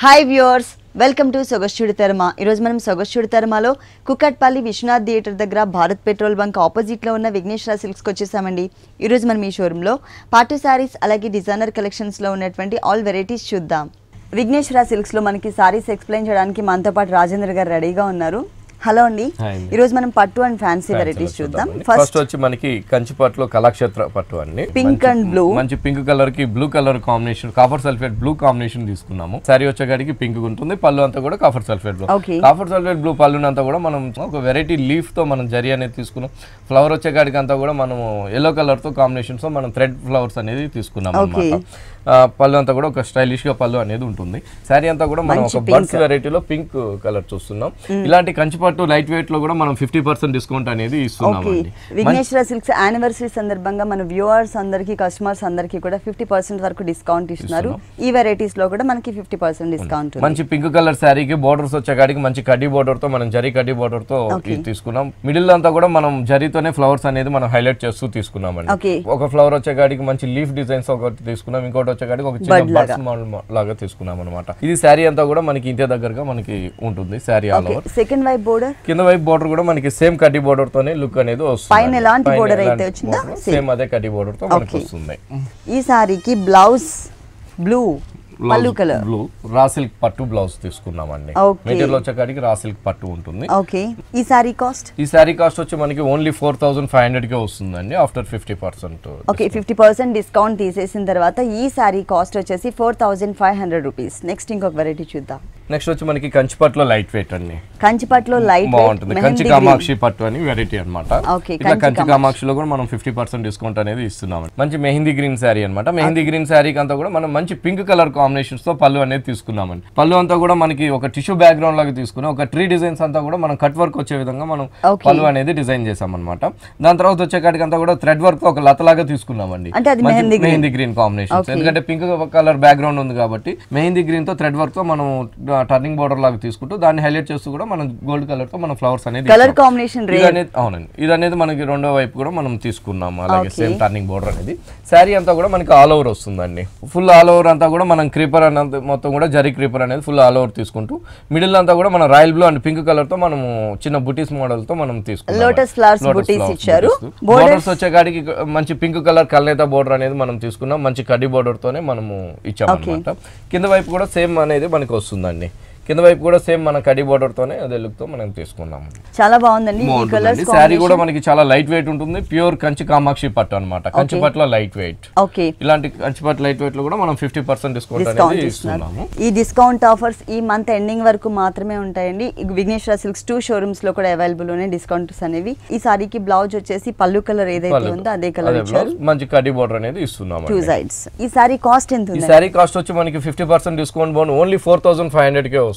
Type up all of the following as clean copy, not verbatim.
Hi viewers, welcome to సొగస్చుడి తెరమ. ఈరోజు మనం సొగస్చుడి తెరమలో కుక్కట్పల్లి విశ్వనాథ్ థియేటర్ దగ్గర భారత్ పెట్రోల్ బంక్ ఆపోజిట్లో ఉన్న విఘ్నేశ్వర సిల్క్స్కి వచ్చేసామండి. ఈరోజు మనం ఈ షోరూంలో పార్టీ శారీస్ అలాగే డిజైనర్ కలెక్షన్స్లో ఉన్నటువంటి ఆల్ వెరైటీస్ చూద్దాం. విఘ్నేశ్వర సిల్క్స్లో మనకి శారీస్ ఎక్స్ప్లెయిన్ చేయడానికి మనతో పాటు రాజేంద్ర గారు రెడీగా ఉన్నారు. హలో అండి, ఈ రోజు మనం పట్టు అండ్ ఫ్యాన్సీ వెరైటీస్ చూద్దాం. ఫస్ట్ వచ్చి మనకి కంచి పట్టులో కళాక్షేత్ర పట్టు అండి. పింక్ అండ్ బ్లూ, మంచి పింక్ కలర్ కి blue colour combination, copper sulphate blue combination తీసుకున్నాము. సారీ వచ్చేకాడికి పింక్ ఉంటుంది, పళ్ళు అంతా కూడా copper sulphate blue. Copper sulphate blue పళ్ళు అంతా కూడా మనం ఒక వెరైటీ లీఫ్ తో మనం జరీ అనేది తీసుకున్నాం. ఫ్లవర్ వచ్చేకాడికి అంతా కూడా మనము ఎల్లో కలర్ తో కాంబినేషన్స్ తో మనం థ్రెడ్ ఫ్లవర్స్ అనేది తీసుకున్నాం అన్నమాట. పళ్ళు అంతా కూడా ఒక స్టైలిష్ గా పళ్ళు అనేది ఉంటుంది. శారీ అంతా కూడా మనం ఒక బర్డ్స్ వెరైటీలో పింక్ కలర్ చూస్తున్నాం. ఇలాంటి కంచి పట్టు లైట్ వెయిట్ లో కూడా మనం 50% డిస్కౌంట్ అనేది ఇస్తున్నాం. విఘ్నేశ్వర సిల్క్స్ యానివర్సరీ సందర్భంగా మన వ్యూవర్స్ అందరికి, కస్టమర్స్ అందరికి కూడా 50% వరకు డిస్కౌంట్ ఇస్తున్నారు. ఈ వెరైటీస్ లో కూడా మనకి 50% డిస్కౌంట్. మంచి పింక్ కలర్ శారీకి బోర్డర్స్ వచ్చేకాడికి మంచి కడ్డీ బోర్డర్ తో మనం జరీ కడ్డీ బోర్డర్ తో తీసుకున్నాం. మిడిల్ అంతా కూడా మనం జరీతోనే ఫ్లవర్స్ అనేది మనం హైలైట్ చేస్తూ తీసుకున్నాం అండి. ఒక ఫ్లవర్ వచ్చేకాడికి మంచి లీఫ్ డిజైన్స్ ఒకటి తీసుకున్నాం, ఇంకోటి వచ్చేకాడికి ఒక చిన్న బర్డ్స్ మోడల్ లాగా తీసుకున్నాం అనమాట. ఇది శారీ అంతా కూడా మనకి ఇంతే దగ్గరగా మనకి ఉంటుంది. శారీ ఆల్ ఓవర్ సెకండ్ వైపు బోర్డర్, కింద వైపు బోర్డర్ కూడా మనకి సేమ్ కడ్డీ బోర్డర్ తోనే లుక్ అనేది వస్తుంది. పైన ఎలాంటి బోర్డర్ అయితే వచ్చిందో సేమ్ అదే కడ్డీ బోర్డర్ తో మనకి వస్తుంది. ఈ సారీకి బ్లౌజ్ బ్లూ, పల్లు కలర్ బ్లూ, రా సిల్క్ పట్టు బ్లౌజ్ తీసుకున్నామండి. మెటీరియల్ వచ్చేకాడికి రా సిల్క్ పట్టు ఉంటుంది. ఓకే, ఈ సారీ కాస్ట్? ఈ సారీ కాస్ట్ వచ్చి మనకి ఓన్లీ 4500 కే వస్తుందండి ఆఫ్టర్ 50%. ఓకే, 50% డిస్కౌంట్ తీసేసిన తర్వాత ఈ సారీ కాస్ట్ వచ్చేసి 4500 రూపీస్. నెక్స్ట్ ఇంకొక వెరైటీ చూద్దాం. నెక్స్ట్ వచ్చి మనకి కంచి పట్టులో లైట్ వెయిట్ అండి. కంచి పట్టులో లైట్ బాగుంటుంది. కంచి కామాక్షి పట్టు అని వెరైటీ అనమాట. ఇట్లా కంచి కామాక్షిలో కూడా మనం 50% డిస్కౌంట్ అనేది ఇస్తున్నాం. మంచి మెహందీ గ్రీన్ శారీ అనమాట. మెహందీ గ్రీన్ శారీకి అంతా కూడా మనం మంచి పింక్ కలర్ కాంబినేషన్స్ తో పళ్ళు అనేది తీసుకున్నామండి. పళ్ళు అంతా కూడా మనకి ఒక టిష్యూ బ్యాక్గ్రౌండ్ లాగా తీసుకుని ఒక ట్రీ డిజైన్స్ అంతా కూడా మనం కట్ వర్క్ వచ్చే విధంగా మనం పళ్ళు అనేది డిజైన్ చేసాం అనమాట. దాని తర్వాత వచ్చేకాడికి అంతా కూడా థ్రెడ్ వర్క్ ఒక లత లాగా తీసుకున్నామండి. మెహందీ గ్రీన్ కాంబినేషన్, ఎందుకంటే పింక్ కలర్ బ్యాక్గ్రౌండ్ ఉంది కాబట్టి మెహందీ గ్రీన్ తో థ్రెడ్ వర్క్ తో మనం టర్నింగ్ బోర్డర్ లాగా తీసుకుంటూ దాన్ని హైలైట్ చేస్తూ కూడా మనం గోల్డ్ కలర్ తో మన ఫ్లవర్స్ అనేది కలర్ కాంబినేషన్ అవునండి. ఇది అనేది మనకి రెండో వైపు కూడా మనం తీసుకున్నాం. అలాగే సేమ్ టర్నింగ్ బోర్డర్ అనేది. శారీ అంతా కూడా మనకి ఆల్ ఓవర్ వస్తుందండి. ఫుల్ ఆల్ ఓవర్ అంతా కూడా మనం క్రీపర్ అనేది మొత్తం కూడా జరీ క్రీపర్ అనేది ఫుల్ ఆల్ ఓవర్ తీసుకుంటూ మిడిల్ అంతా కూడా మన royal blue and pink colour తో మనము చిన్న బుటీస్ మోడల్ తో మనం తీసుకున్నాం. లోటస్ ఫ్లవర్స్ బుటీస్ ఇచ్చారు. బోర్డర్స్ వచ్చేకాడికి మంచి పింక్ కలర్ కల్నేత బోర్డర్ అనేది మనం తీసుకున్నాం. మంచి కడ్డీ బోర్డర్ తోనే మనము ఇచ్చాం అన్నమాట. కింద వైపు కూడా సేమ్ అనేది మనకి వస్తుందండి. కింద వైపు కూడా సేమ్ మన కడ్డీ బోర్డర్ తోనే అదే లుక్ తో మనం తీసుకున్నాము. చాలా బాగుందండి. ఈ కలర్స్ శారీ కూడా మనకి చాలా లైట్ వెయిట్ ఉంటుంది. ప్యూర్ కంచి కామాక్షి పట్టు అన్నమాట. కంచి పట్టులో లైట్ వెయిట్. ఓకే, ఇలాంటి కంచి పట్టు లైట్ వెయిట్ లో కూడా మనం 50% డిస్కౌంట్ అనేది ఇస్తున్నాము. ఈ డిస్కౌంట్ ఆఫర్స్ ఈ మంత్ ఎండింగ్ వరకు మాత్రమే ఉంటాయండి. విఘ్నేశ్వర సిల్క్స్ 2 షోరూమ్స్ లో కూడా అవైలబుల్ ఉన్నాయి డిస్కౌంట్స్ అనేవి. ఈ సారీకి బ్లౌజ్ వచ్చేసి పళ్ళు కలర్ ఏదైతే ఉందో అదే కలర్ ఇచ్చారు. మంచి కడ్డీ బోర్డర్ అనేది ఇస్తున్నాము. 2 సైడ్స్. ఈ సారీ కాస్ట్ ఎంత ఉంది? ఈ సారీ కాస్ట్ వచ్చి మనకి 50% డిస్కౌంట్ బోన్ ఓన్లీ 4500 కే వస్తుంది.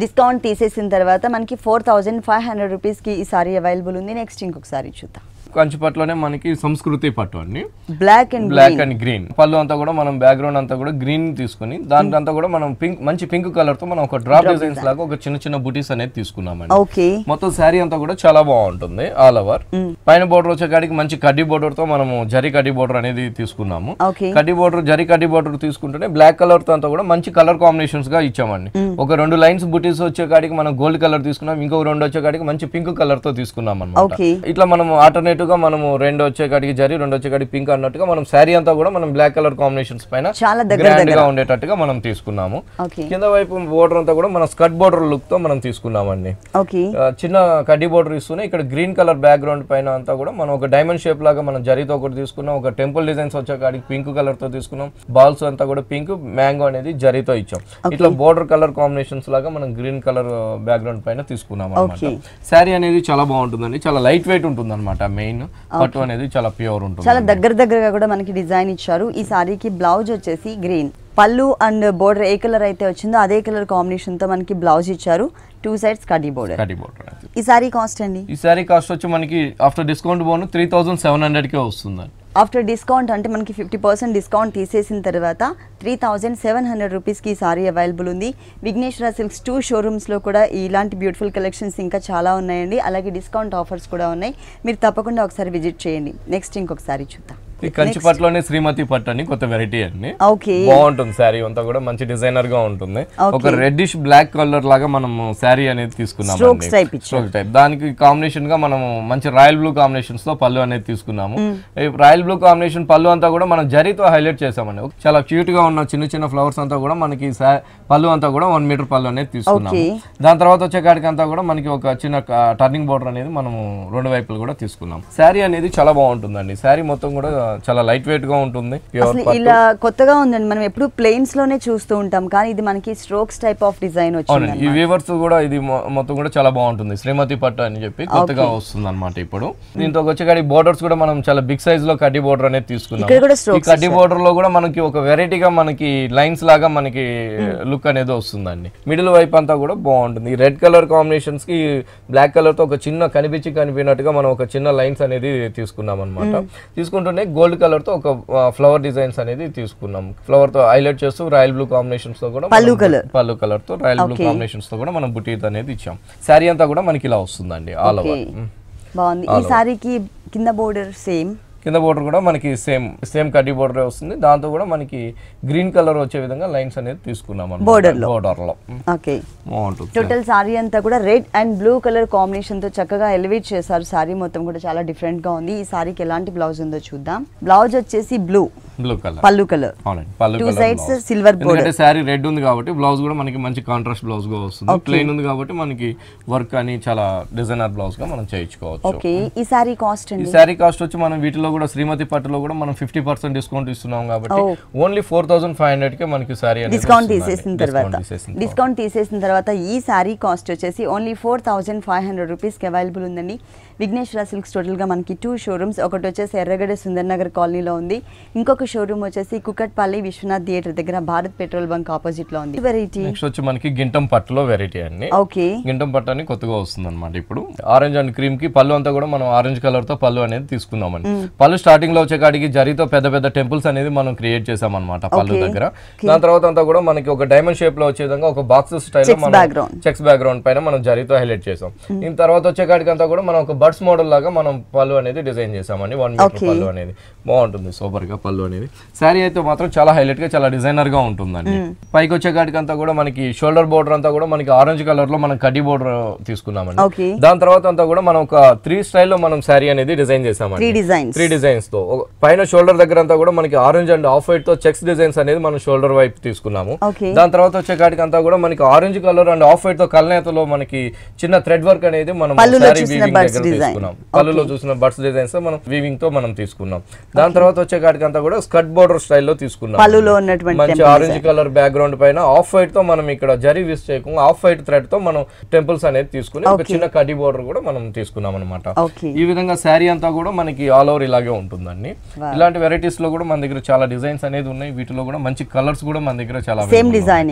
డిస్కౌంట్ తీసేసిన తర్వాత మనకి 4500 రూపీస్ కి ఈ సారీ అవైలబుల్ ఉంది. నెక్స్ట్ ఇంకొక సారీ చూద్దాం. కంచి పట్టులోనే మనకి సంస్కృతి పట్టు అండి. బ్లాక్ అండ్ గ్రీన్ పళ్ళు అంతా కూడా మనం బ్యాక్గ్రౌండ్ అంతా కూడా గ్రీన్ తీసుకుని దానికి అంతా కూడా మనం మంచి పింక్ కలర్ తో మనం ఒక డ్రాప్ డిజైన్స్ లాగా ఒక చిన్న బుటీస్ అనేది తీసుకున్నామండి. ఓకే, మొత్తం శారీ అంతా కూడా చాలా బాగుంటుంది. ఆల్ ఓవర్ పైన బోర్డర్ వచ్చేకాడికి మంచి కడ్డీ బోర్డర్ తో మనము జరీ కడ్డీ బోర్డర్ అనేది తీసుకున్నాము. కడ్డీ బోర్డర్ జరీ కడ్డీ బోర్డర్ తీసుకుంటేనే బ్లాక్ కలర్ తో అంతా కూడా మంచి కలర్ కాంబినేషన్స్ గా ఇచ్చామండి. ఒక 2 లైన్స్ బుటీస్ వచ్చేకాడికి మనం గోల్డ్ కలర్ తీసుకున్నాం, ఇంకో 2 వచ్చేకాడికి మంచి పింక్ కలర్ తో తీసుకున్నాం అన్నమాట. ఇట్లా మనం ఆల్టర్నేటివ్ గా మనము 2 వచ్చేకాడికి జరీ 2 వచ్చేకాడికి పింక్ అన్నట్టుగా మనం శారీ అంతా కూడా మనం బ్లాక్ కలర్ కాంబినేషన్స్ పైన గ్రాండ్ గా ఉండేటట్టుగా మనం తీసుకున్నాము. కింద వైపు బోర్డర్ అంతా కూడా మన స్కర్ట్ బోర్డర్ లుక్ తో మనం తీసుకున్నామండి. చిన్న కడ్డీ బోర్డర్ ఇస్తూనే ఇక్కడ గ్రీన్ కలర్ బ్యాక్గ్రౌండ్ పైన అంతా కూడా మనం ఒక డైమండ్ షేప్ లాగా మనం జరీతో ఒకటి తీసుకున్నాం. ఒక టెంపుల్ డిజైన్స్ వచ్చేకాడికి పింక్ కలర్ తో తీసుకున్నాం. బాల్స్ అంతా కూడా పింక్, మ్యాంగో అనేది జరీతో ఇచ్చాం. ఇట్లా బోర్డర్ కలర్ కాంబినేషన్స్ లాగా మనం గ్రీన్ కలర్ బ్యాక్గ్రౌండ్ పైన తీసుకున్నాం అన్నమాట. శారీ అనేది చాలా బాగుంటుందండి. చాలా లైట్ వెయిట్ ఉంటుంది అనమాట. మెయిన్ పట్టు అనేది చాలా ప్యూర్ ఉంటుంది. చాలా దగ్గరగా కూడా మనకి డిజైన్ ఇచ్చారు. ఈ సారీకి బ్లౌజ్ వచ్చేసి గ్రీన్, పళ్ళు అండ్ బోర్డర్ ఏ కలర్ అయితే వచ్చిందో అదే కలర్ కాంబినేషన్ తో మనకి బ్లౌజ్ ఇచ్చారు. 2 సైడ్స్ కడ్డీ బోర్డర్. ఈ సారీ కాస్ట్ అండి? ఈ సారీ కాస్ట్ వచ్చి మనకి ఆఫ్టర్ డిస్కౌంట్ బోను 3700 కే వస్తుంది. ఆఫ్టర్ డిస్కౌంట్ అంటే మనకి 50% డిస్కౌంట్ తీసేసిన తర్వాత 3700 రూపీస్కి ఈ సారీ అవైలబుల్ ఉంది. విఘ్నేశ్వర సిల్క్స్ 2 షోరూమ్స్లో కూడా ఇలాంటి బ్యూటిఫుల్ కలెక్షన్స్ ఇంకా చాలా ఉన్నాయండి. అలాగే డిస్కౌంట్ ఆఫర్స్ కూడా ఉన్నాయి. మీరు తప్పకుండా ఒకసారి విజిట్ చేయండి. నెక్స్ట్ ఇంకొక సారీ చూద్దాం. ఈ కంచి పట్టులోనే శ్రీమతి పట్టు అని కొత్త వెరైటీ అండి. ఓకే, బాగుంటుంది శారీ అంతా కూడా మంచి డిజైనర్ గా ఉంటుంది. ఒక రెడ్డిష్ బ్లాక్ కలర్ లాగా మనం శారీ అనేది తీసుకున్నాము. స్ట్రోక్ టైప్ దానికి కాంబినేషన్ గా మనం మంచి రాయల్ బ్లూ కాంబినేషన్స్ తో పళ్ళు అనేది తీసుకున్నాము. రాయల్ బ్లూ కాంబినేషన్ పళ్ళు అంతా కూడా మనం జరీతో హైలైట్ చేసామండి. చాలా క్యూట్ గా ఉన్న చిన్న చిన్న ఫ్లవర్స్ అంతా కూడా మనకి పళ్ళు అంతా కూడా 1 మీటర్ పళ్ళు అనేది తీసుకున్నాము. దాని తర్వాత వచ్చే కాడికి అంతా కూడా మనకి ఒక చిన్న టర్నింగ్ బోర్డర్ అనేది మనము 2 వైపులు కూడా తీసుకున్నాం. శారీ అనేది చాలా బాగుంటుందండి. శారీ మొత్తం కూడా చాలా లైట్ వెయిట్ గా ఉంటుంది. ఇలా కొత్తగా ఉందండి, మనం ఎప్పుడు ప్లెయిన్స్ లోనే చూస్తూ ఉంటాం కానీ ఇది మనకి స్ట్రోక్స్ టైప్ ఆఫ్ డిజైన్ వచ్చింది. ఈ వీవర్స్ కూడా ఇది మొత్తం కూడా చాలా బాగుంటుంది. శ్రీమతి పట్టు అని చెప్పి కొత్తగా వస్తుంది అనమాట. ఇప్పుడు దీంతో వచ్చేకాడి బోర్డర్స్ కూడా మనం చాలా బిగ్ సైజ్ లో కడ్డీ బోర్డర్ అనేది తీసుకున్నాం. ఈ కడ్డీ బోర్డర్ లో కూడా మనకి ఒక వెరైటీగా మనకి లైన్స్ లాగా మనకి లుక్ అనేది వస్తుందండి. మిడిల్ వైపు అంతా కూడా బాగుంటుంది. ఈ రెడ్ కలర్ కాంబినేషన్స్ కి బ్లాక్ కలర్ తో ఒక చిన్న కనిపించినట్టుగా మనం ఒక చిన్న లైన్స్ అనేది తీసుకున్నాం అనమాట. తీసుకుంటూనే గోల్డ్ కలర్ తో ఒక ఫ్లవర్ డిజైన్స్ అనేది తీసుకున్నాం. ఫ్లవర్ తో హైలైట్ చేస్తూ రాయల్ బ్లూ కాంబినేషన్స్ తో కూడా పళ్ళు కలర్ తో రాయల్ బ్లూ కాంబినేషన్స్ తో కూడా మనం బుటీ అనేది ఇచ్చాం. శారీ అంతా కూడా మనకి ఇలా వస్తుందండి ఆల్ ఓవర్. బాగుంది. ఈ శారీకి కింద బోర్డర్ కింద బోర్డర్ కూడా మనకి సేమ్ కడ్డీ బోర్డర్ వస్తుంది. దాంతో కూడా మనకి గ్రీన్ కలర్ వచ్చే విధంగా లైన్స్ అనేది తీసుకున్నాం బోర్డర్ లో. ఓకే, టోటల్ సారీ అంతా కూడా red and blue colour combination తో చక్కగా ఎలివేట్ చేశారు. సారీ మొత్తం కూడా చాలా డిఫరెంట్ గా ఉంది. ఈ సారీకి ఎలాంటి బ్లౌజ్ ఉందో చూద్దాం. బ్లౌజ్ వచ్చేసి బ్లూ కలర్, పల్లు colour, two sides silver border. Sorry red ఉంది కాబట్టి బ్లౌజ్ కూడా మనకి మంచి కాంట్రాస్ట్ బ్లౌజ్ గా వస్తుంది. ప్లెయిన్ ఉంది కాబట్టి మనకి వర్క్ అని చాలా డిజైనర్ బ్లౌజ్ గా మనం చేయించుకోవచ్చు. ఓకే, ఈ సారీ కాస్ట్ ఈ సారీ కాస్ట్ వచ్చి మనం వీటిలో కూడా శ్రీమతి పట్టులో కూడా మనం 50% డిస్కౌంట్ ఇస్తున్నాం కాబట్టి ఓన్లీ 4500 కే మనకి సారీ డిస్కౌంట్ తీసేసిన తర్వాత ఈ సారీ కాస్ట్ వచ్చేసి ఓన్లీ 4500 రూపీస్ కి అవైలబుల్ ఉందండి. విఘ్నేశ్వర సిల్క్స్ టోటల్ గా మనకి 2 షోరూమ్స్, ఒకటి వచ్చేసి ఎర్రగడ్డ సుందర్ నగర్ కాలనీలో ఉంది, ఇంకొక షోరూమ్ వచ్చేసి కుకట్పల్లి విశ్వనాథ్ థియేటర్ దగ్గర భారత్ పెట్రోల్ బంక్ ఆపోజిట్ లో ఉంది. వెరైటీ నెక్స్ట్ వచ్చి మనకి గింటం పట్టులో వెరైటీ అండి. ఓకే, గింటం పట్టు అని కొత్తగా వస్తుంది అనమాట. ఇప్పుడు ఆరెంజ్ అండ్ క్రీమ్ కి పళ్ళు అంతా కూడా మనం ఆరెంజ్ కలర్ తో పళ్ళు అనేది తీసుకున్నామండి. పళ్ళు స్టార్టింగ్ లో వచ్చే కాడికి జరీతో పెద్ద పెద్ద టెంపుల్స్ అనేది మనం క్రియేట్ చేసాం అనమాట పళ్ళు దగ్గర. దాని తర్వాత అంతా కూడా మనకి ఒక డైమండ్ షేప్ లో వచ్చే విధంగా ఒక బాక్స్ స్టైల్ లో మనం చెక్స్ బ్యాక్గ్రౌండ్ పైన మనం జరీతో హైలైట్ చేసాం. దీని తర్వాత వచ్చే కాడికి అంతా కూడా మనం ఒక బర్డ్స్ మోడల్ లాగా మనం పళ్ళు అనేది డిజైన్ చేసామండి. 1 మీటర్ పళ్ళు అనేది బాగుంటుంది సూపర్ గా పళ్ళు అనేది. శారీ అయితే మాత్రం చాలా హైలైట్ గా చాలా డిజైనర్ గా ఉంటుందండి. పైకి వచ్చే కాడికి అంతా కూడా మనకి షోల్డర్ బోర్డర్ అంతా కూడా మనకి ఆరెంజ్ కలర్ లో మనం కడ్డీ బోర్డర్ తీసుకున్నామండి. దాని తర్వాత అంతా కూడా మనం ఒక 3 స్టైల్ లో మనం శారీ అనేది డిజైన్ చేసామండి. 3 డిజైన్స్ తో పైన షోల్డర్ దగ్గర అంతా కూడా మనకి ఆరెంజ్ అండ్ ఆఫ్ వైట్ తో చెక్స్ డిజైన్స్ అనేది మనం షోల్డర్ వైపు తీసుకున్నాము. దాని తర్వాత వచ్చే కాడికి అంతా కూడా మనకి orange colour and off white తో కల్నేతలో మనకి చిన్న థ్రెడ్ వర్క్ అనేది మనం శారీ వీవింగ్ దగ్గర తీసుకున్నాం. పళ్ళులో చూసిన బర్డ్స్ డిజైన్స్ మనం వీవింగ్ తో మనం తీసుకున్నాం. దాని తర్వాత వచ్చే కాడికి అంతా కూడా స్కర్ట్ బోర్డర్ స్టైల్లో తీసుకున్నాం. మంచి ఆరెంజ్ కలర్ బ్యాక్గ్రౌండ్ పైన ఆఫ్ వైట్ తో మనం ఇక్కడ జరీ యూస్ చేయకుండా ఆఫ్ వైట్ థ్రెడ్ తో మనం టెంపుల్స్ అనేది తీసుకుని ఒక చిన్న కడ్డీ బోర్డర్ కూడా మనం తీసుకున్నాం అనమాట. ఈ విధంగా శారీ అంతా కూడా మనకి ఆల్ ఓవర్ ఇలాగే ఉంటుందండి. ఇలాంటి వెరైటీస్ లో కూడా మన దగ్గర చాలా డిజైన్స్ అనేది ఉన్నాయి. వీటిలో కూడా మంచి కలర్స్ కూడా మన దగ్గర చాలా సేమ్ డిజైన్.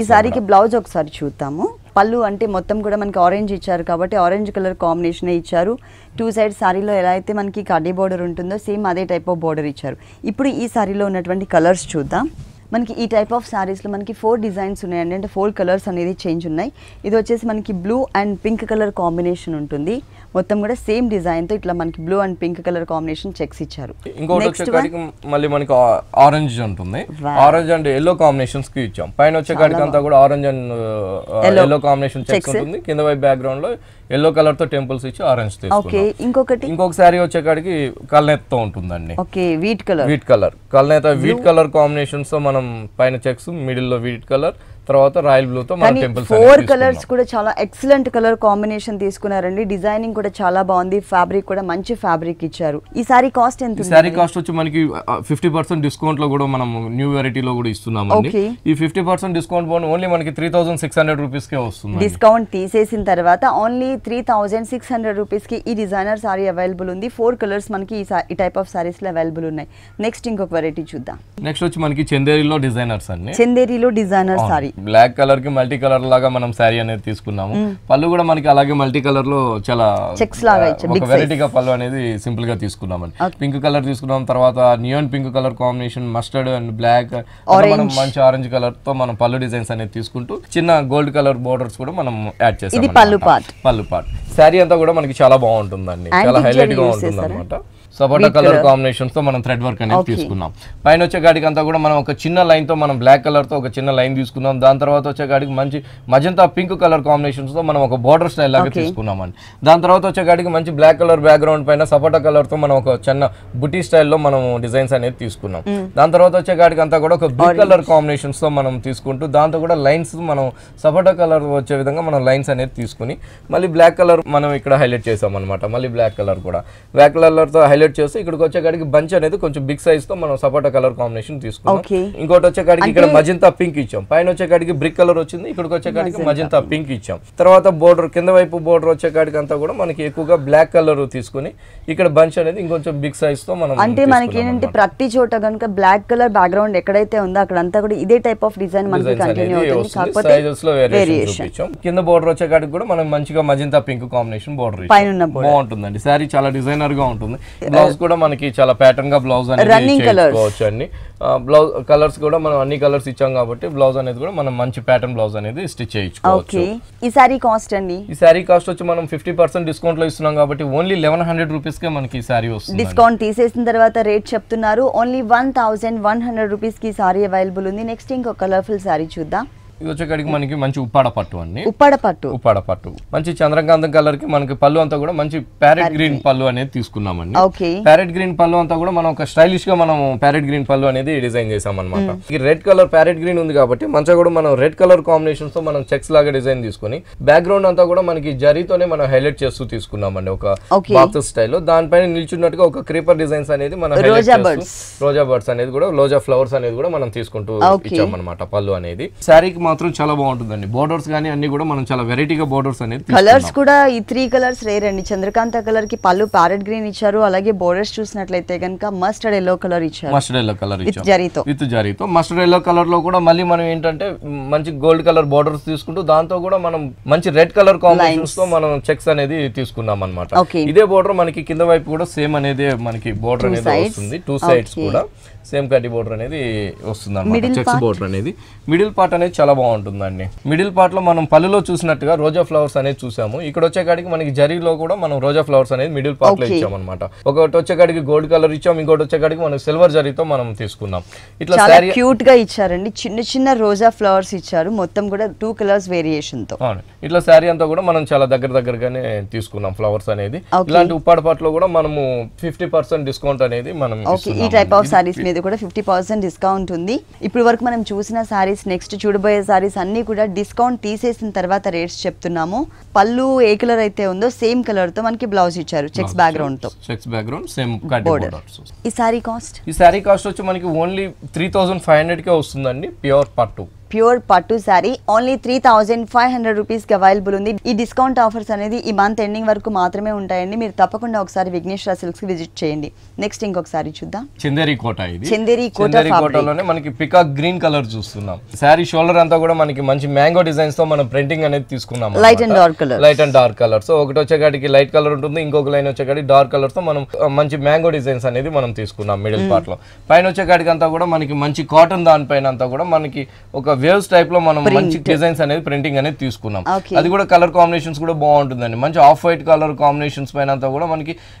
ఈ సారీకి బ్లౌజ్ ఒకసారి చూద్దాము. పళ్ళు అంటే మొత్తం కూడా మనకి ఆరెంజ్ ఇచ్చారు కాబట్టి ఆరెంజ్ కలర్ కాంబినేషన్ ఇచ్చారు. 2 సైడ్ సారీలో ఎలా అయితే మనకి కడ్డీ బోర్డర్ ఉంటుందో సేమ్ అదే టైప్ ఆఫ్ బోర్డర్ ఇచ్చారు. ఇప్పుడు ఈ సారీలో ఉన్నటువంటి కలర్స్ చూద్దాం. మనకి ఈ టైప్ ఆఫ్ సారీస్లో మనకి 4 డిజైన్స్ ఉన్నాయండి, అంటే 4 కలర్స్ అనేది చేంజ్ ఉన్నాయి. ఇది వచ్చేసి మనకి blue and pink colour combination ఉంటుంది. మొత్తం కూడా సేమ్ డిజైన్ తో ఇట్లా మనకి blue and pink colour combination checks ఇచ్చారు. ఇంకోటి వచ్చేకాడికి మళ్ళీ మనకి ఆరెంజ్ ఉంటుంది. ఆరెంజ్ అండ్ ఎల్లో కాంబినేషన్స్ కి ఇచ్చాం. పైన వచ్చేకాడికి అంతా కూడా orange and yellow combination checks ఉంటుంది. కింద వైపు బ్యాక్గ్రౌండ్ లో ఎల్లో కలర్ తో టెంపుల్స్ ఇచ్చి ఆరెంజ్ తీసుకున్నాం. ఇంకొక సారీ వచ్చేకాడికి కల్నేతతో ఉంటుందండి. వీట్ కలర్ కల్నేత వీట్ కలర్ కాంబినేషన్స్ తో మనం పైన చెక్స్, మిడిల్ లో వీట్ కలర్, తర్వాత రాయల్ బ్లూ తో మన టెంపుల్స్ 4 కలర్స్ కూడా చాలా ఎక్సలెంట్ కలర్ కాంబినేషన్ తీసుకున్నారండి. డిజైనింగ్ కూడా చాలా బాగుంది. ఫ్యాబ్రిక్ కూడా మంచి ఫ్యాబ్రిక్ ఇచ్చారు. ఈ సారీ కాస్ట్ ఎంత? ఈ సారీ కాస్ట్ వచ్చి మనకి 50% డిస్కౌంట్ లో కూడా మనం న్యూ వెరైటీలో కూడా ఇస్తున్నామండి. ఈ 50% డిస్కౌంట్ పోను ఓన్లీ మనకి 3600 రూపీస్ కే వస్తుంది. డిస్కౌంట్ తీసేసిన తర్వాత ఓన్లీ 3600 రూపీస్ కి ఈ డిజైనర్ సారీ అవైలబుల్ ఉంది. 4 కలర్స్ మనకి ఈ టైప్ ఆఫ్ సారీస్ లో అవైలబుల్ ఉన్నాయి. నెక్స్ట్ ఇంకొక వెరైటీ చూద్దాం. నెక్స్ట్ వచ్చి మనకి చందేరిలో డిజైనర్స్ అండి. చందేరిలో డిజైనర్ సారీ బ్లాక్ కలర్ కి మల్టీ కలర్ లాగా మనం శారీ అనేది తీసుకున్నాము. పళ్ళు కూడా మనకి అలాగే మల్టీ కలర్ లో చాలా చెక్స్ లాగా ఇచ్చారు. ఒక వెరైటీగా పళ్ళు అనేది సింపుల్ గా తీసుకున్నామండి. పింక్ కలర్ తీసుకున్నాం. తర్వాత neon pink colour combination, mustard and black, మనం మంచి ఆరెంజ్ కలర్ తో మనం పళ్ళు డిజైన్స్ అనేది తీసుకుంటూ చిన్న గోల్డ్ కలర్ బోర్డర్స్ కూడా మనం యాడ్ చేసాం. పళ్ళు పార్ట్ శారీ అంతా కూడా మనకి చాలా బాగుంటుందండి. చాలా హైలైట్ గా ఉంటుంది అనమాట. సపోటా కలర్ కాంబినేషన్స్ తో మనం థ్రెడ్ వర్క్ అనేది తీసుకున్నాం. పైన వచ్చే గాడికి అంతా కూడా మనం ఒక చిన్న లైన్ తో మనం బ్లాక్ కలర్ తో ఒక చిన్న లైన్ తీసుకున్నాం. దాని తర్వాత వచ్చే గాడికి మంచి మజంతా పింక్ కలర్ కాంబినేషన్స్ తో మనం ఒక బోర్డర్ స్టైల్ లాగా తీసుకున్నామండి. దాని తర్వాత వచ్చే గాడికి మంచి బ్లాక్ కలర్ బ్యాక్గ్రౌండ్ పైన సపోటా కలర్ తో మనం ఒక చిన్న బుటీ స్టైల్లో మనం డిజైన్స్ అనేది తీసుకున్నాం. దాని తర్వాత వచ్చే గాడికి అంతా కూడా ఒక బ్లూ కలర్ కాంబినేషన్స్ తో మనం తీసుకుంటూ దాంతో కూడా లైన్స్ మనం సపోటా కలర్ వచ్చే విధంగా మనం లైన్స్ అనేది తీసుకుని మళ్ళీ బ్లాక్ కలర్ మనం ఇక్కడ హైలైట్ చేసాం అనమాట. మళ్ళీ బ్లాక్ కలర్ కూడా బ్లాక్ కలర్ తో హైలైట్ చేసి ఇక్కడికి వచ్చే కాడికి బంచ్ అనేది కొంచెం బిగ్ సైజ్ తో మనం సపోటా కలర్ కాంబినేషన్ తీసుకున్నాం. ఇంకోటి వచ్చే కాడికి ఇక్కడ మజంతా పింక్ ఇచ్చాం. పైన వచ్చే కాడికి బ్రిక్ కలర్ వచ్చింది, ఇక్కడికి వచ్చే కాడికి మజంతా పింక్ ఇచ్చాం. తర్వాత బోర్డర్ కింద వైపు బోర్డర్ వచ్చే కాడికి అంతా కూడా మనకి ఎక్కువగా బ్లాక్ కలర్ తీసుకుని ఇక్కడ బంచ్ అనేది ఇంకొంచెం బిగ్ సైజ్ తో మనం అంటే మనకి ఏంటంటే ప్రతి చోట కనుక బ్లాక్ కలర్ బ్యాక్గ్రౌండ్ ఎక్కడైతే ఉందో అక్కడ అంతా కూడా ఇదే టైప్ ఆఫ్ డిజైన్ మనకి కంటిన్యూ అవుతుంది. కాకపోతే సైజెస్ లో వేరియేషన్ చూపించాం. కింద బోర్డర్ వచ్చే కాడికి కూడా మనం మంచిగా మజంతా పింక్ కాంబినేషన్ బోర్డర్ బాగుంటుందండి. సారీ చాలా డిజైనర్ గా ఉంటుంది. బ్లౌజ్ కూడా మనకి చాలా ప్యాటర్న్ గా బ్లౌజ్ అనేది చేసుకోవచ్చు అండి. బ్లౌజ్ కలర్స్ కూడా మనం అన్ని కలర్స్ ఇచ్చాం కాబట్టి బ్లౌజ్ అనేది కూడా మనం మంచి ప్యాటర్న్ బ్లౌజ్ అనేది స్టిచ్ చేయించుకోవచ్చు. ఈ సారీ కాస్ట్ అండి? ఈ సారీ కాస్ట్ వచ్చి మనం 50% డిస్కౌంట్ లో ఇస్తున్నాం కాబట్టి ఓన్లీ 1100 రూపీస్ కే మనకి ఈ సారీ వస్తుంది. డిస్కౌంట్ తీసేసిన తర్వాత రేట్ చెప్తున్నారు. ఓన్లీ 1100 రూపీస్ కి సారీ అవైలబుల్ ఉంది. నెక్స్ట్ ఇంకో కలర్ఫుల్ సారీ చూద్దాం. ఇది వచ్చేకాడికి మనకి మంచి ఉప్పాడ పట్టు అండి. ఉప్పాడ పట్టు మంచి చంద్రకాంతం కలర్ కి మనకి పళ్ళు అంతా కూడా మంచి ప్యారెట్ గ్రీన్ పళ్ళు అనేది తీసుకున్నామండి. ప్యారెట్ గ్రీన్ పళ్ళు అంతా కూడా మనం ఒక స్టైలిష్ గా మనం ప్యారెట్ గ్రీన్ పళ్ళు అనేది డిజైన్ చేసాం అనమాట. ఈ రెడ్ కలర్ ప్యారెట్ గ్రీన్ ఉంది కాబట్టి మంచిగా కూడా మనం రెడ్ కలర్ కాంబినేషన్స్ తో మనం చెక్స్ లాగా డిజైన్ తీసుకుని బ్యాక్గ్రౌండ్ అంతా కూడా మనకి జరీతోనే మనం హైలైట్ చేస్తూ తీసుకున్నామండి. ఒక బాక్స్ స్టైల్లో దానిపైన నిల్చున్నట్టుగా ఒక క్రీపర్ డిజైన్స్ అనేది మనం రోజా బర్డ్స్ అనేది కూడా రోజా ఫ్లవర్స్ అనేది కూడా మనం తీసుకుంటూ ఇచ్చామన్నమాట. పళ్ళు అనేది శారీకి మాత్రం చాలా బాగుంటుందండి. బోర్డర్స్ గానీ అన్ని కూడా మనం చాలా వెరైటీగా బోర్డర్స్ అనేది కలర్స్ కూడా ఈ 3 కలర్స్ రేర్ అండి. చంద్రకాంత కలర్ కి పళ్ళు ప్యారెట్ గ్రీన్ ఇచ్చారు. అలాగే బోర్డర్స్ చూసినట్లయితే కనుక మస్టర్డ్ ఎల్లో కలర్ ఇచ్చారు. విత్ జరీతో మస్టర్డ్ ఎల్లో కలర్ లో కూడా మళ్ళీ మనం ఏంటంటే మంచి గోల్డ్ కలర్ బోర్డర్స్ తీసుకుంటూ దాంతో కూడా మనం మంచి రెడ్ కలర్ కాంబినేషన్స్ తో మనం చెక్స్ అనేది తీసుకున్నాం అనమాట. ఇదే బోర్డర్ మనకి కింద వైపు కూడా సేమ్ అనేది మనకి బోర్డర్ అనేది వస్తుంది. 2 సైడ్స్ కూడా సేమ్ కడ్డీ బోర్డర్ అనేది వస్తుంది అన్నమాట. చెక్స్ బోర్డర్ అనేది మిడిల్ పార్ట్ అనేది చాలా బాగుంటుందండి. మిడిల్ పార్ట్ లో మనం పళ్ళులో చూసినట్టుగా రోజా ఫ్లవర్స్ అనేది చూసాము. ఇక్కడ వచ్చే కాడికి మనకి జరీలో కూడా మనం రోజా ఫ్లవర్స్ అనేది మిడిల్ పార్ట్ లో ఇచ్చామన్నమాట. ఒకటి వచ్చే కాడికి గోల్డ్ కలర్ ఇచ్చాం, ఇంకోటి వచ్చే కాడికి మనం సిల్వర్ జరీతో మనం తీసుకున్నాం. ఇట్లా సారీ క్యూట్ గా ఇచ్చారండి. చిన్న చిన్న రోజా ఫ్లవర్స్ ఇచ్చారు. మొత్తం కూడా 2 కలర్స్ వేరియేషన్ తో. ఇట్లా సారీ అంతా కూడా మనం చాలా దగ్గరగానే తీసుకున్నాం ఫ్లవర్స్ అనేది. ఇలాంటి ఉప్పాడ పార్ట్ లో కూడా మనము 50% డిస్కౌంట్ అనేది మనం ఈ టైప్ ఆఫ్ సారీస్ మీద కూడా 50% డిస్కౌంట్ ఉంది. ఇప్పుడు వరకు మనం చూసిన సారీస్, నెక్స్ట్ చూడబోయే సారీస్ అన్ని కూడా డిస్కౌంట్ తీసేసిన తర్వాత రేట్స్ చెప్తున్నాము. పళ్ళు ఏ కలర్ అయితే ఉందో సేమ్ కలర్ తో మనకి బ్లౌజ్ ఇచ్చారు. చెక్స్ బ్యాక్గ్రౌండ్ తో. Checks background same cut borders. ఈ సారీ కాస్ట్? ఈ సారీ కాస్ట్ వచ్చి మనకి ఓన్లీ 3500 కే వస్తుందండి. ప్యూర్ పట్టు సారీ ఓన్లీ 3500 రూపీస్ కి అవైలబుల్ ఉంది. ఈ డిస్కౌంట్ ఆఫర్స్ అనేది ఈ మంత్ ఎండింగ్ వరకు మాత్రమే ఉంటాయండి. మీరు తప్పకుండా ఒకసారి విఘ్నేశ్వర సిల్క్స్ కి విజిట్ చేయండి. నెక్స్ట్ ఇంకొకసారి చూద్దాం. చందేరి కోటలోనే మనకి పికాక్ గ్రీన్ కలర్ చూస్తున్నాం. సారీ షోల్డర్ అంతా కూడా మనకి మంచి మ్యాంగో డిజైన్స్ తో మనం ప్రింటింగ్ అనేది తీసుకున్నాం. Light and dark colour. So ఒకటి వచ్చేకాడికి లైట్ కలర్ ఉంటుంది, ఇంకొక లైన్ వచ్చేకాడికి డార్క్ కలర్ తో మనం మంచి మ్యాంగో డిజైన్స్ అనేది మనం తీసుకున్నాం మిడిల్ పార్ట్ లో. పైన వచ్చేకాడికి అంతా కూడా మనకి మంచి కాటన్ దానిపైన అంతా కూడా మనకి ఒక వేవ్స్ టైప్ లో మనం మంచి డిజైన్స్ అనేది ప్రింటింగ్ అనేది తీసుకున్నాం. అది కూడా కలర్ కాంబినేషన్స్ కూడా బాగుంటుందండి. మంచి ఆఫ్ వైట్ కలర్ కాంబినేషన్స్ పైన అంతా కూడా మనకి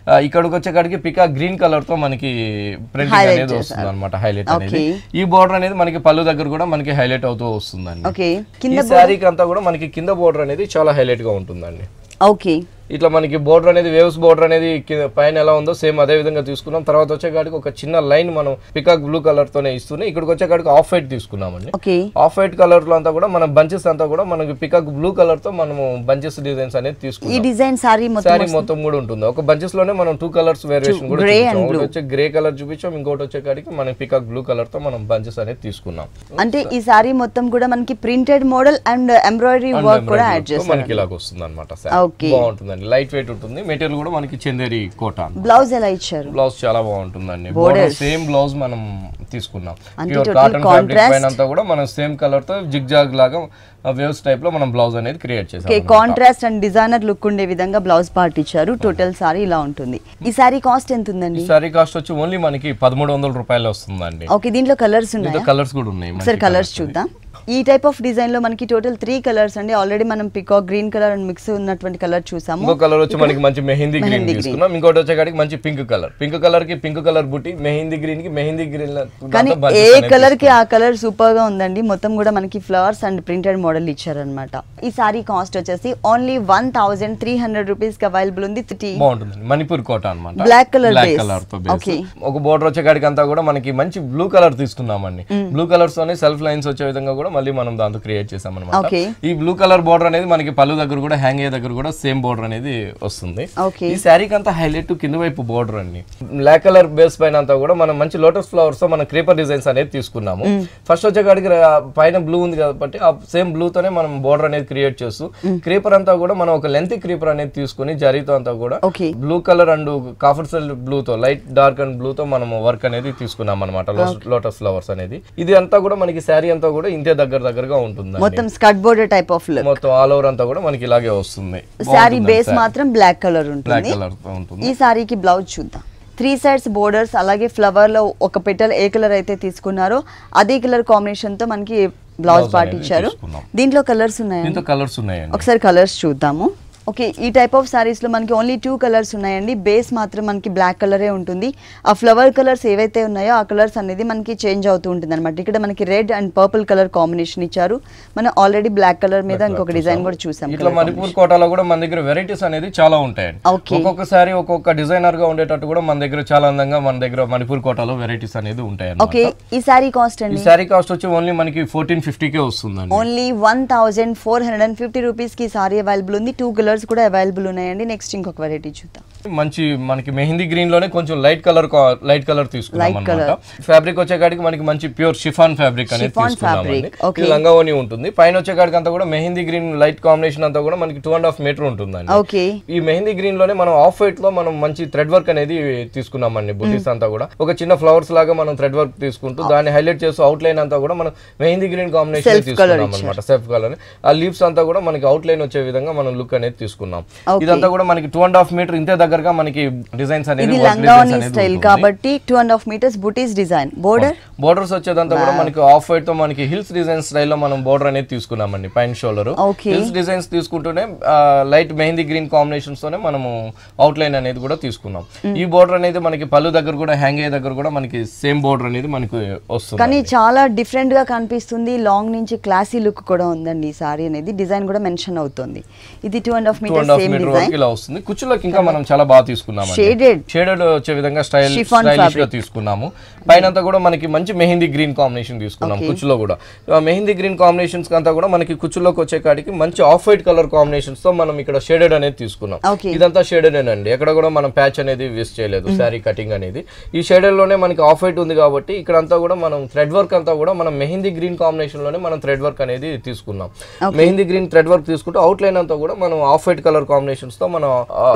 ఇక్కడికి వచ్చేకాడికి పికా గ్రీన్ కలర్ తో మనకి ప్రింటింగ్ అనేది వస్తుంది అనమాట. హైలైట్ అనేది ఈ బోర్డర్ అనేది మనకి పళ్ళు దగ్గర కూడా మనకి హైలైట్ అవుతూ వస్తుందండి. ఈ శారీకి అంతా కూడా మనకి కింద బోర్డర్ అనేది చాలా హైలైట్ గా ఉంటుందండి. ఇట్లా మనకి బోర్డర్ అనేది వేవ్స్ బోర్డర్ అనేది పైన ఎలా ఉందో సేమ్ అదే విధంగా తీసుకున్నాం. తర్వాత వచ్చేకాడికి ఒక చిన్న లైన్ మనం పికాక్ బ్లూ కలర్ తోనే ఇస్తున్నాం. ఇక్కడికి వచ్చేకాడికి ఆఫ్ వైట్ తీసుకున్నామండి. ఆఫ్ వైట్ కలర్ లో అంతా కూడా మనం బంచెస్ అంతా కూడా మనకి పికాక్ బ్లూ కలర్ తో మనము బంచెస్ డిజైన్స్ అనేది తీసుకున్నాం. ఈ డిజైన్ సారీ మొత్తం కూడా ఉంటుంది. ఒక బంచెస్ లోనే మనం 2 కలర్స్ వేరియేషన్ కూడా చూపించాం. ఒకటి వచ్చే గ్రే కలర్ చూపించాం, ఇంకోటి వచ్చేకాడికి మనం పికాక్ బ్లూ కలర్ తో మనం బంచెస్ అనేది తీసుకున్నాం. అంటే ఈ సారీ మొత్తం కూడా మనకి printed model and embroidery work కూడా యాడ్ చేస్తారు. మనకి ఇలాగ వస్తుంది అనమాట. బాగుంటుందండి. లైట్ వెయిట్ ఉంటుంది. మెటీరియల్ కూడా మనకి చందేరి కోట. బ్లౌజ్ ఎలా ఇచ్చారు? బ్లౌజ్ చాలా బాగుంటుందండి. బోర్డర్ సేమ్ బ్లౌజ్ మనం తీసుకున్నాం. ప్యూర్ కాటన్ ఫ్యాబ్రిక్ పైన అంతా కూడా మనం సేమ్ కలర్ తో జిగ్జాగ్ లాగా వేవ్స్ టైప్ లో మనం బ్లౌజ్ అనేది క్రియేట్ చేసాం. కాంట్రాస్ట్ అండ్ డిజైనర్ లుక్ ఉండే విధంగా బ్లౌజ్ పార్ట్ ఇచ్చారు. టోటల్ సారీ ఇలా ఉంటుంది. ఈ సారీ కాస్ట్ ఎంత ఉందండి? ఈ సారీ కాస్ట్ వచ్చి ఓన్లీ మనకి 1300 రూపాయలు వస్తుందండి. ఓకే, దీంట్లో కలర్స్ ఉన్నాయి. కలర్స్ కూడా ఉన్నాయి. సరే కలర్స్ చూద్దాం. ఈ టైప్ ఆఫ్ డిజైన్ లో మనకి టోటల్ 3 కలర్స్ అండి. ఆల్రెడీ మనం peacock green colour and mix ఉన్నటువంటి కలర్ చూసాము. ఇంకో కలర్ వచ్చి మనకి మంచి మెహందీ గ్రీన్ తీసుకున్నాం. ఇంకోటి వచ్చేకాడికి మంచి పింక్ కలర్ కి పింక్ కలర్ బుట్టి, మెహందీ గ్రీన్ కి మెహందీ గ్రీన్. కానీ ఏ కలర్ కి ఆ కలర్ సూపర్ గా ఉందండి. మొత్తం కూడా మనకి ఫ్లవర్స్ అండ్ ప్రింటెడ్ మోడల్ ఇచ్చారనమాట. ఈ సారీ కాస్ట్ వచ్చేసి ఓన్లీ 1300 రూపీస్ కి అవైలబుల్ ఉంది. బాగుంటుంది. మణిపూర్ కోట అన్నమాట. బ్లాక్ కలర్ తో ఒక బోర్డర్ వచ్చేకాడికి అంతా కూడా మనకి మంచి బ్లూ కలర్ తీసుకున్నామండి. బ్లూ కలర్స్ తోనే సెల్ఫ్ లైన్స్ వచ్చే విధంగా కూడా మళ్ళీ మనం దాంతో క్రియేట్ చేసాం అనమాట. ఈ బ్లూ కలర్ బోర్డర్ అనేది మనకి పళ్ళు దగ్గర కూడా హ్యాంగ్ అయ్యే దగ్గర కూడా సేమ్ బోర్డర్ అనేది వస్తుంది. ఈ శారీకి అంతా హైలైట్ కింద వైపు బోర్డర్ అండి. బ్లాక్ కలర్ బేస్ పైన అంతా కూడా మనం మంచి లోటస్ ఫ్లవర్స్ తో మనం క్రీపర్ డిజైన్స్ అనేది తీసుకున్నాము. ఫస్ట్ వచ్చేకాడికి పైన బ్లూ ఉంది కాబట్టి ఆ సేమ్ బ్లూ తోనే మనం బోర్డర్ అనేది క్రియేట్ చేస్తూ క్రీపర్ అంతా కూడా మనం ఒక లెంత్ క్రీపర్ అనేది తీసుకుని జరీతో అంతా కూడా బ్లూ కలర్ అండ్ కాఫర్ సెల్ బ్లూ తో లైట్ డార్క్ అండ్ బ్లూ తో మనం వర్క్ అనేది తీసుకున్నాం అనమాట. లోటస్ ఫ్లవర్స్ అనేది ఇది అంతా కూడా మనకి శారీ అంతా కూడా ఇంతే దగ్గరగా ఉంటుంది. మొత్తం skirt border type of look మొత్తం ఆల్ ఓవర్ అంతా కూడా మనకి ఇలాగే వస్తుంది. శారీ బేస్ మాత్రం బ్లాక్ కలర్ ఉంటుంది. ఈ శారీకి బ్లౌజ్ చూద్దాం. 3 sides బోర్డర్స్, అలాగే ఫ్లవర్ లో ఒక పెటల్ ఏ కలర్ అయితే తీసుకున్నారో అదే కలర్ కాంబినేషన్ తో మనకి బ్లౌజ్ పార్ట్ ఇచ్చారు. దీంట్లో కలర్స్ ఉన్నాయండి. ఒకసారి కలర్స్ చూద్దాము. ఓకే, ఈ టైప్ ఆఫ్ సారీస్ లో మనకి ఓన్లీ 2 కలర్స్ ఉన్నాయండి. బేస్ మాత్రం మనకి బ్లాక్ కలరే ఉంటుంది. ఆ ఫ్లవర్ కలర్స్ ఏవైతే ఉన్నాయో ఆ కలర్స్ అనేది మనకి చేంజ్ అవుతూ ఉంటుంది అనమాట. ఇక్కడ మనకి red and purple colour combination ఇచ్చారు. మనం ఆల్రెడీ బ్లాక్ కలర్ మీద ఇంకొక డిజైన్ కూడా చూసాం. ఇట్లా మణిపూర్ కోటాలో కూడా మన దగ్గర వెరైటీస్ అనేది చాలా ఉంటాయండి. ఒక్కొక్క సారీ ఒక్కొక్క డిజైనర్ గా ఉండేటట్టు కూడా మన దగ్గర చాలా అందంగా మన దగ్గర మణిపూర్ కోటాలో వెరైటీస్ అనేది ఉంటాయి. ఓకే, ఈ సారీ కాస్ట్ అండి? ఈ సారీ కాస్ట్ వచ్చి ఓన్లీ మనకి 1450 కే వస్తుందండి. ఓన్లీ 1450 రూపీస్ కి సారీ అవైలబుల్ ఉంది. 2 కలర్స్ కూడా అవైలబుల్ ఉన్నాయండి. నెక్స్ట్ ఇంకొక వెరైటీ చూద్దాం. మంచి మనకి మెహందీ గ్రీన్ లోనే కొంచెం లైట్ కలర్ తీసుకున్నాం అన్నమాట. ఫ్యాబ్రిక్ వచ్చేకాడికి మనకి మంచి ప్యూర్ షిఫాన్ ఫ్యాబ్రిక్ అనేది తీసుకున్నామండి. ఇది లంగావోని ఉంటుంది. పైన వచ్చేకాడికి అంతా కూడా మెహందీ గ్రీన్ లైట్ కాంబినేషన్ అంతా కూడా మనకి 2.5 మీటర్ ఉంటుందండి. ఈ మెహందీ గ్రీన్ లోనే మనం ఆఫ్ వైట్ లో మనం మంచి థ్రెడ్ వర్క్ అనేది తీసుకున్నామండి. బుటీస్ అంతా కూడా ఒక చిన్న ఫ్లవర్స్ లాగా మనం థ్రెడ్ వర్క్ తీసుకుంటూ దాన్ని హైలైట్ చేస్తూ అవుట్ లైన్ అంతా కూడా మనం మెహందీ గ్రీన్ కాంబినేషన్ తీసుకున్నాం అనమాట. సెల్ఫ్ కలర్ ఆ లీవ్స్ అంతా కూడా మనకి అవుట్ లైన్ వచ్చే విధంగా మనం లుక్ అనేది తీసుకున్నాం. ఇదంతా కూడా మనకి 2.5 మీటర్ ఇంతే దగ్గరగా మనకి డిజైన్స్ అనేది స్టైల్ కాబట్టి 2.5 మీటర్స్ బుటీస్ డిజైన్. బోర్డర్స్ వచ్చేదంతా కూడా మనకి ఆఫ్ వైట్ తో మనకి హిల్స్ డిజైన్ స్టైల్ లో మనం బోర్డర్ అనేది తీసుకున్నామండి. పైన షోల్డర్ హిల్స్ డిజైన్స్ తీసుకుంటూనే లైట్ మెహందీ గ్రీన్ కాంబినేషన్స్ తోనే మనము అవుట్ లైన్ అనేది కూడా తీసుకున్నాం. ఈ బోర్డర్ అనేది మనకి పళ్ళు దగ్గర కూడా హ్యాంగ్ అయ్యే దగ్గర కూడా మనకి సేమ్ బోర్డర్ అనేది మనకి వస్తుంది. కానీ చాలా డిఫరెంట్ గా కనిపిస్తుంది. లాంగ్ నుంచి క్లాసీ లుక్ కూడా ఉందండి. ఈ సారీ అనేది డిజైన్ కూడా మెన్షన్ అవుతుంది. ఇది 2.5 మీటర్స్ సేమ్ డిజైన్ ఇలా వస్తుంది. కుచ్చులోకి ఇంకా మనం చాలా బాగా తీసుకున్నాము. షేడెడ్ వచ్చే విధంగా స్టైలిష్ గా తీసుకున్నాము. పైన అంతా కూడా మనకి మంచి మెహందీ గ్రీన్ కాంబినేషన్ తీసుకున్నాం. కుచ్చులో కూడా మెహందీ గ్రీన్ కాంబినేషన్స్ అంతా కూడా మనకి కుచ్చులోకి వచ్చే కాడికి మంచి ఆఫ్ వైట్ కలర్ కాంబినేషన్స్ తో మనం ఇక్కడ షేడెడ్ అనేది తీసుకున్నాం. ఇదంతా షేడెడ్ అండి. ఎక్కడ కూడా మనం ప్యాచ్ అనేది వేస్ట్ చేయలేదు. శారీ కటింగ్ అనేది ఈ షేడెడ్ లోనే మనకి ఆఫ్ వైట్ ఉంది కాబట్టి ఇక్కడ అంతా కూడా మనం థ్రెడ్ వర్క్ అంతా కూడా మనం మెహందీ గ్రీన్ కాంబినేషన్ లోనే మనం థ్రెడ్ వర్క్ అనేది తీసుకున్నాం. మెహందీ గ్రీన్ థ్రెడ్ వర్క్ తీసుకుంటూ అవుట్ లైన్ అంతా కూడా మనం ఆఫ్ వైట్ కలర్ కాంబినేషన్స్ తో మనం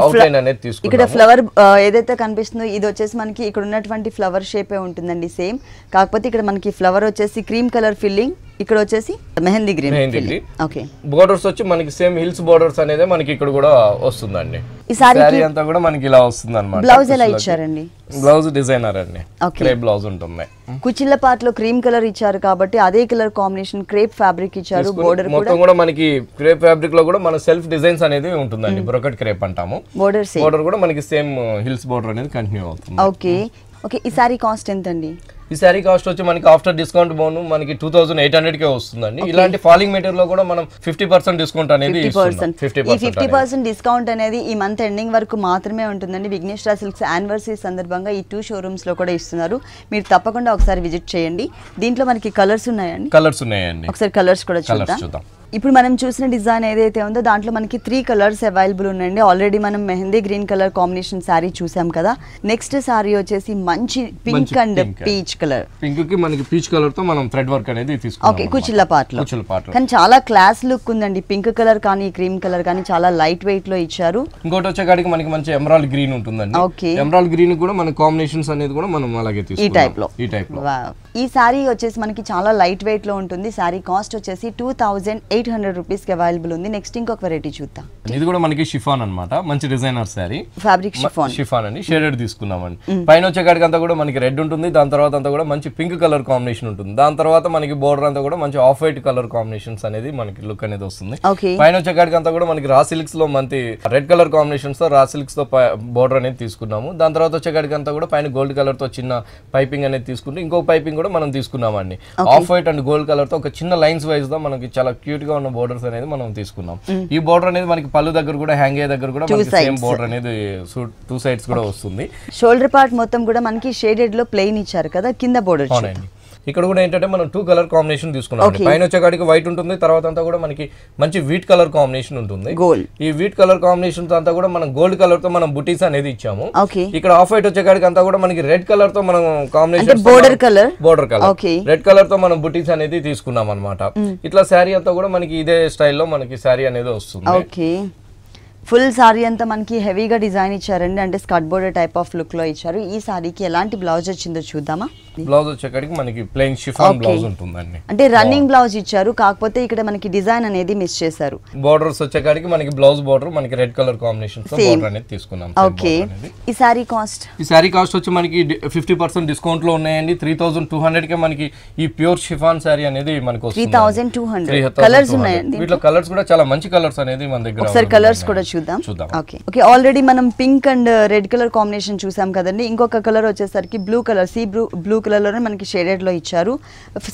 అవుట్ లైన్ అనేది తీసుకున్నాం. ఇక్కడ ఫ్లవర్ ఏదైతే కనిపిస్తుందో ఇది వచ్చేసి మనకి ఇక్కడ ఉన్నటువంటి ఫ్లవర్ షేపే ఉంటుందండి సేమ్. కాకపోతే ఇక్కడ మనకి ఫ్లవర్ వచ్చేసి క్రీమ్ కలర్ ఫిల్లింగ్, ఇక్కడ వచ్చేసి మెహందీ గ్రీన్. ఓకే, బోర్డర్స్ వచ్చి మనకి సేమ్ హిల్స్ బోర్డర్స్ అనేది మనకి ఇక్కడ కూడా వస్తుందండి. ఈ సారీ అంతా కూడా మనకి ఇలా వస్తుంది అన్నమాట. బ్లౌజ్ ఎలా ఇచ్చారండి? బ్లౌజ్ డిజైనర్ అండి. క్రేప్ బ్లౌజ్ ఉంటుంది. కుచిళ్ళ పార్ట్ లో క్రీమ్ కలర్ ఇచ్చారు కాబట్టి అదే కలర్ కాంబినేషన్ క్రేప్ ఫ్యాబ్రిక్ ఇచ్చారు. బోర్డర్ మొత్తం కూడా మనకి క్రేప్ ఫ్యాబ్రిక్ లో కూడా మన సెల్ఫ్ డిజైన్స్ అనేది ఉంటుందండి. బ్రోకెట్ క్రేప్ అంటాము. బోర్డర్ కూడా మనకి సేమ్ హిల్స్ బోర్డర్ అనేది కంటిన్యూ అవుతుంది. ఓకే ఓకే, ఈ సారీ కాస్ట్ ఎంత అండి? ఈ శారీ కాస్ట్ వచ్చి మనకి ఆఫ్టర్ డిస్కౌంట్ బోను మనకి 2800 కే వస్తుందండి. ఇలాంటి ఫాలింగ్ మెటీరియల్ లో కూడా మనం 50% డిస్కౌంట్ అనేది ఇస్తున్నాం. 50% డిస్కౌంట్ అనేది ఈ మంత్ ఎండింగ్ వరకు మాత్రమే ఉంటుందండి. విఘ్నేశ్వర సిల్క్స్ యానివర్సరీ సందర్భంగా ఈ 2 షోరూమ్స్ లో కూడా ఇస్తున్నారు. మీరు తప్పకుండా ఒకసారి విజిట్ చేయండి. దీంట్లో మనకి కలర్స్ ఉన్నాయండి. ఒకసారి కలర్స్ కూడా చూద్దాం. ఇప్పుడు మనం చూసిన డిజైన్ ఏదైతే ఉందో దాంట్లో మనకి 3 కలర్స్ అవైలబుల్ ఉన్నాయండి. ఆల్రెడీ మనం mehndi green colour combination sorry చూసాం కదా. నెక్స్ట్ సారీ వచ్చేసి మంచి pink and peach colour. Pink కి మనకి పీచ్ కలర్ తో మనం థ్రెడ్ వర్క్ అనేది తీసుకున్నాం. ఓకే, కుచిళ్ళ పార్ట్ లో కానీ చాలా క్లాస్ లుక్ ఉందండి. పింక్ కలర్ కానీ క్రీమ్ కలర్ కానీ చాలా లైట్ వెయిట్ లో ఇచ్చారు. ఇంకోటి వచ్చేకాడికి మనకి మంచి ఎమరాల్డ్ గ్రీన్ ఉంటుందండి. ఓకే, ఎమరాల్డ్ గ్రీన్ కూడా మన కాంబినేషన్స్ అనేది కూడా మనం అలాగే తీసుకున్నాం. ఈ టైప్ లో ఈ సారీ వచ్చేసి మనకి చాలా లైట్ వెయిట్ లో ఉంటుంది. సారీ కాస్ట్ వచ్చేసి 2800 రూపీస్ కి అవైలబుల్ ఉంది. నెక్స్ట్ ఇంకొక వెరైటీ చూద్దాం. ఇది కూడా మనకి షిఫాన్ అన్నమాట, మంచి డిజైనర్ శారీ, ఫ్యాబ్రిక్ షిఫాన్ అని షేడెడ్ తీసుకున్నామండి. పైన వచ్చేకాడికి అంతా కూడా మనకి రెడ్ ఉంటుంది, దాని తర్వాత అంతా కూడా మంచి పింక్ కలర్ కాంబినేషన్ ఉంటుంది, దాని తర్వాత మనకి బోర్డర్ అంతా కూడా మంచి ఆఫ్ వైట్ కలర్ కాంబినేషన్స్ అనేది మనకి లుక్ అనేది వస్తుంది. పైన వచ్చేకాడికి అంతా కూడా మనకి రా సిల్క్స్ లో మంచి రెడ్ కలర్ కాంబినేషన్స్ తో రా సిల్క్స్ తో బోర్డర్ అనేది తీసుకున్నాము. దాని తర్వాత వచ్చేకాడికి అంతా కూడా పైన గోల్డ్ కలర్ తో చిన్న పైపింగ్ అనేది తీసుకుంటే ఇంకో పైపింగ్ కూడా మనం తీసుకున్నామండి. Off white and gold colour తో ఒక చిన్న లైన్స్ వైజ్ గా మనకి చాలా క్యూట్ గా ఉన్న బోర్డర్స్ అనేది మనం తీసుకున్నాం. ఈ బోర్డర్ అనేది మనకి పళ్ళు దగ్గర కూడా హ్యాంగ్ అయ్యే దగ్గర కూడా మనకి సేమ్ బోర్డర్ అనేది టూ సైడ్స్ కూడా వస్తుంది. షోల్డర్ పార్ట్ మొత్తం కూడా మనకి షేడెడ్ లో ప్లెయిన్ ఇచ్చారు కదా, కింద బోర్డర్. ఇక్కడ కూడా ఏంటంటే మనం 2 కలర్ కాంబినేషన్ తీసుకున్నాం. పైన వచ్చేకాడికి వైట్ ఉంటుంది, తర్వాత అంతా కూడా మనకి మంచి వీట్ కలర్ కాంబినేషన్ ఉంటుంది. ఈ వీట్ కలర్ కాంబినేషన్ తో అంతా కూడా మనం గోల్డ్ కలర్ తో మనం బుటీస్ అనేది ఇచ్చాము. ఇక్కడ ఆఫ్ వైట్ వచ్చేకాడికి అంతా కూడా మనకి రెడ్ కలర్ తో మనం combination border colour red colour తో మనం బుటీస్ అనేది తీసుకున్నాం అనమాట. ఇట్లా శారీ అంతా కూడా మనకి ఇదే స్టైల్లో మనకి శారీ అనేది వస్తుంది. ఫుల్ సారీ అంతా మనకి హెవీగా డిజైన్ ఇచ్చారండి, అంటే skirt border type of look లో ఇచ్చారు. ఈ సారీకి ఎలాంటి బ్లౌజ్ వచ్చిందో చూద్దామా. బ్లౌజ్ వచ్చేకాడికి మనకి ప్లెయిన్ షిఫాన్ బ్లౌజ్ ఉంటుందండి, అంటే రన్నింగ్ బ్లౌజ్ ఇచ్చారు, కాకపోతే ఇక్కడ మనకి డిజైన్ అనేది మిస్ చేశారు. బోర్డర్స్ వచ్చేకాడికి మనకి బ్లౌజ్ బోర్డర్ మనకి రెడ్ కలర్ కాంబినేషన్ తో బోర్డర్ అనేది తీసుకున్నాం. ఓకే, ఈ సారీ కాస్ట్ వచ్చి మనకి 50% డిస్కౌంట్ లో ఉన్నాయండి. 3200 కే మనకి ఈ ప్యూర్ షిఫాన్ సారీ అనేది మనకి వస్తుంది. 3200 కలర్స్ ఉన్నాయండి. వీటిలో కలర్స్ కూడా చాలా మంచి కలర్స్ అనేది మన దగ్గర. ఒకసారి కలర్స్ కూడా చూద్దాం. ఓకే, ఆల్రెడీ మనం pink and red colour combination చూసాం కదండి. ఇంకొక కలర్ వచ్చేసరికి బ్లూ కలర్, బ్లూ కలర్ లోనే మనకి షేడెడ్ లో ఇచ్చారు.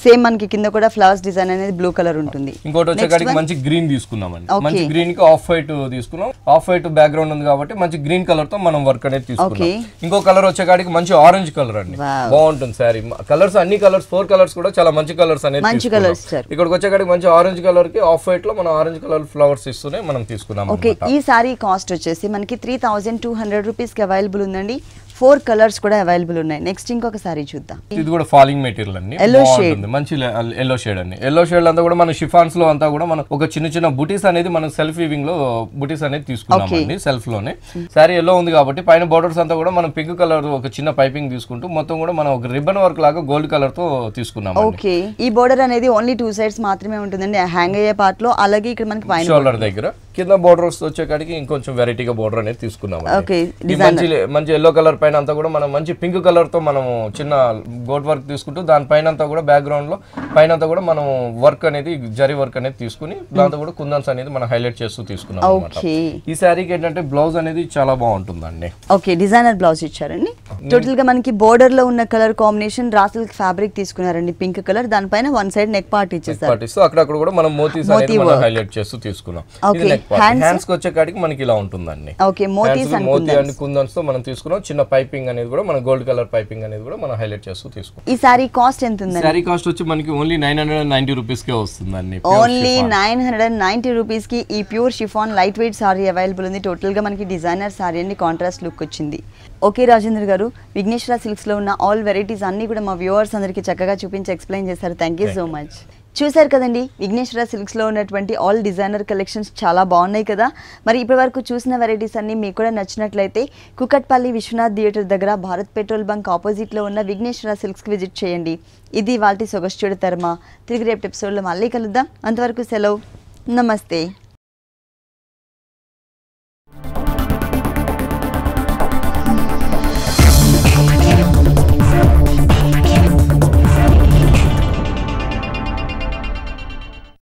సేమ్ మనకి కింద కూడా ఫ్లవర్స్ డిజైన్ అనేది బ్లూ కలర్ ఉంటుంది. ఇంకోటి వచ్చేకాడికి మంచి గ్రీన్ తీసుకున్నామండి. మంచి గ్రీన్ కి ఆఫ్ వైట్ తీసుకున్నాం. ఆఫ్ వైట్ బ్యాక్గ్రౌండ్ ఉంది కాబట్టి మంచి గ్రీన్ కలర్ తో మనం వర్క్ అనేది తీసుకున్నాం. ఇంకో కలర్ వచ్చేకాడికి మంచి ఆరెంజ్ కలర్ అండి, బాగుంటుంది సారీ. కలర్స్ అన్ని కలర్స్ 4 కలర్స్ కూడా చాలా మంచి కలర్స్ అనేది ఇక్కడికి వచ్చేకాడికి మంచి ఆరెంజ్ కలర్ కి ఆఫ్ వైట్ లో మనం ఆరెంజ్ కలర్ ఫ్లవర్స్ ఇస్తూనే మనం తీసుకున్నాం. ఓకే, ఈ సారీ కాస్ట్ వచ్చేసి మనకి 3200 రూపీస్ కి అవైలబుల్ ఉందండి. 4 కలర్స్ కూడా అవైలబుల్ ఉన్నాయి. నెక్స్ట్ ఇంకొక సారీ చూద్దాం. ఇది కూడా ఫాలింగ్ మెటీరియల్ అండి, బాగుంటుంది, మంచి ఎల్లో షేడ్ అండి. ఎల్లో షేడ్ అంతా కూడా మన షిఫాన్స్ లో అంతా కూడా మనం ఒక చిన్న చిన్న బుటీస్ అనేది మనం సెల్ఫ్ వీవింగ్ లో బుటీస్ అనేది తీసుకున్నామండి. సెల్ఫ్ లోనే సారీ ఎల్లో ఉంది కాబట్టి పైన బోర్డర్స్ అంతా కూడా మనం పింక్ కలర్ ఒక చిన్న పైపింగ్ తీసుకుంటూ మొత్తం కూడా మనం ఒక రిబ్బన్ వర్క్ లాగా గోల్డ్ కలర్ తో తీసుకున్నాం. ఓకే, ఈ బోర్డర్ అనేది ఓన్లీ 2 సైడ్స్ మాత్రమే ఉంటుందండి, హ్యాంగ్ అయ్యే పార్ట్ లో. అలాగే ఇక్కడ మనకి పైన షోల్డర్ దగ్గర కింద బోర్డర్స్ వచ్చేకాడికి ఇంకొంచెం వెరైటీగా బోర్డర్ అనేది తీసుకున్నాం. మంచి ఎల్లో కలర్ పైన అంతా కూడా మనం మంచి పింక్ కలర్ తో మనం చిన్న గోట్ వర్క్ తీసుకుంటూ దాని పైన అంతా కూడా బ్యాక్గ్రౌండ్ లో పైన అంతా కూడా మనం వర్క్ అనేది జరీ వర్క్ అనేది తీసుకుని దాంతో కూడా కుందన్స్ అనేది మనం హైలైట్ చేస్తూ తీసుకున్నాం అన్నమాట. ఈ శారీకి ఏంటంటే బ్లౌజ్ అనేది చాలా బాగుంటుందండి. ఓకే, డిజైనర్ బ్లౌజ్ ఇచ్చారండి. టోటల్ గా మనకి బోర్డర్ లో ఉన్న colour combination raw silk fabric తీసుకున్నారండి, పింక్ కలర్. దానిపైన వన్ సైడ్ నెక్ పార్ట్ ఇచ్చేసారు. అక్కడక్కడ కూడా మనం మోతీస్ అనేది మనం హైలైట్ చేస్తూ తీసుకున్నాం. హ్యాండ్స్ కి వచ్చేకాడికి మనకి ఇలా ఉంటుందండి. ఓకే, మోతీ అండ్ కుందన్స్ తో మనం తీసుకున్నాం. చిన్న పైపింగ్ అనేది కూడా మన గోల్డ్ కలర్ పైపింగ్ అనేది కూడా మనం హైలైట్ చేస్తూ తీసుకున్నాం. ఈ సారీ కాస్ట్ ఎంత ఉంది? సారీ కాస్ట్ వచ్చి మనకి ఓన్లీ 990 రూపీస్ కే వస్తుందండి. ఓన్లీ 990 రూపీస్ కి ఈ pure chiffon light weight sorry available ఉంది. టోటల్ గా మనకి డిజైనర్ సారీ అండి, కాంట్రాస్ట్ లుక్ వచ్చింది. ఓకే రాజేంద్ర గారు, విఘ్నేశ్వర సిల్క్స్ లో ఉన్న ఆల్ వెరైటీస్ అన్ని కూడా మా వ్యూవర్స్ అందరికి చక్కగా చూపించి ఎక్స్ప్లెయిన్ చేశారు. Thank you so much. చూసారు కదండి, విఘ్నేశ్వర సిల్క్స్లో ఉన్నటువంటి ఆల్ డిజైనర్ కలెక్షన్స్ చాలా బాగున్నాయి కదా. మరి ఇప్పటి వరకు చూసిన వెరైటీస్ అన్నీ మీకు కూడా నచ్చినట్లయితే కుకట్పల్లి విశ్వనాథ్ థియేటర్ దగ్గర భారత్ పెట్రోల్ బంక్ ఆపోజిట్లో ఉన్న విఘ్నేశ్వర సిల్క్స్కి విజిట్ చేయండి. ఇది వాటి సొగస్చుడి తరమ. తిరిగి రేపు ఎపిసోడ్లో మళ్ళీ కలుద్దాం. అంతవరకు సెలవు, నమస్తే.